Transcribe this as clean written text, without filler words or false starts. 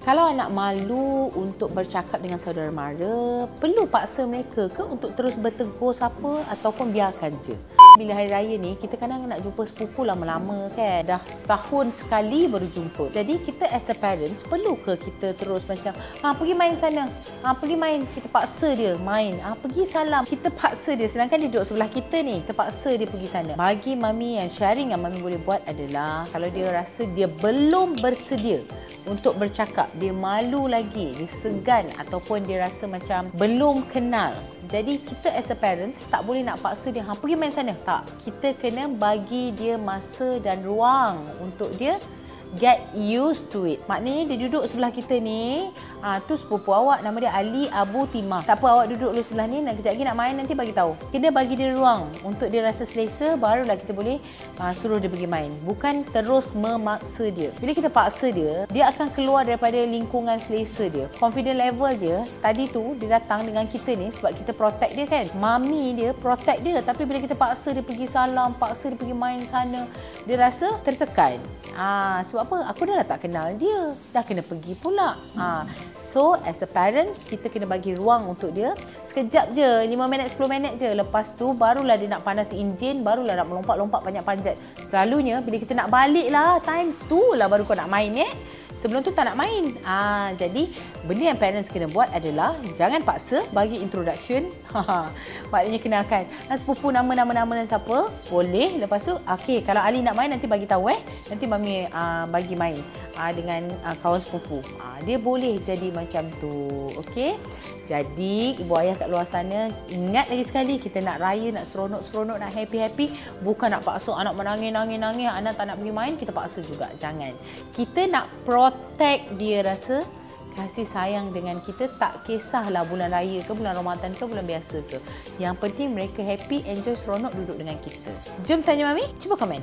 Kalau anak malu untuk bercakap dengan saudara mara, perlu paksa mereka ke untuk terus bertegur siapa ataupun biarkan je? Bila hari raya ni, kita kadang nak jumpa sepupu lama-lama kan. Dah setahun sekali baru jumpa. Jadi kita as a parents, perlu ke kita terus macam, pergi main sana. Pergi main. Kita paksa dia main. Pergi salam. Kita paksa dia. Sedangkan dia duduk sebelah kita ni. Kita paksa dia pergi sana. Bagi mami, yang sharing yang mami boleh buat adalah, kalau dia rasa dia belum bersedia untuk bercakap, dia malu lagi, dia segan ataupun dia rasa macam belum kenal. Jadi kita as a parents tak boleh nak paksa dia, pergi main sana. Tak, kita kena bagi dia masa dan ruang untuk dia get used to it. Maknanya dia duduk sebelah kita ni, tu sepupu awak, nama dia Ali Abu Timah. Tak apa, awak duduk dulu sebelah ni, kejap lagi nak main, nanti bagi tahu. Kena bagi dia ruang untuk dia rasa selesa, barulah kita boleh suruh dia pergi main. Bukan terus memaksa dia. Bila kita paksa dia, dia akan keluar daripada lingkungan selesa dia. Confident level dia, tadi tu dia datang dengan kita ni sebab kita protect dia kan. Mami dia protect dia, tapi bila kita paksa dia pergi salam, paksa dia pergi main sana, dia rasa tertekan. Sebab apa? Aku dah tak kenal dia, dah kena pergi pula. So as a parents, kita kena bagi ruang untuk dia. Sekejap je, 5 minit, 10 minit je. Lepas tu barulah dia nak panas enjin, barulah nak melompat-lompat panjat-panjat. Selalunya bila kita nak balik lah, time tu lah baru kau nak main Sebelum tu tak nak main. Jadi benda yang parents kena buat adalah jangan paksa, bagi introduction. Maknanya kenalkan sepupu, nama-nama dan siapa. Boleh. Lepas tu okey, kalau Ali nak main nanti bagi tahu nanti mami bagi main dengan kawan sepupu. Dia boleh jadi macam tu. Okey. Jadi ibu ayah kat luar sana, ingat lagi sekali, kita nak raya, nak seronok-seronok, nak happy-happy, bukan nak paksa anak menangis-nangis, anak tak nak pergi main, kita paksa juga. Jangan. Kita nak protect dia rasa kasih sayang dengan kita, tak kisahlah bulan raya ke, bulan Ramadan ke, bulan biasa ke. Yang penting mereka happy, enjoy, seronok duduk dengan kita. Jom tanya mami, cuba komen.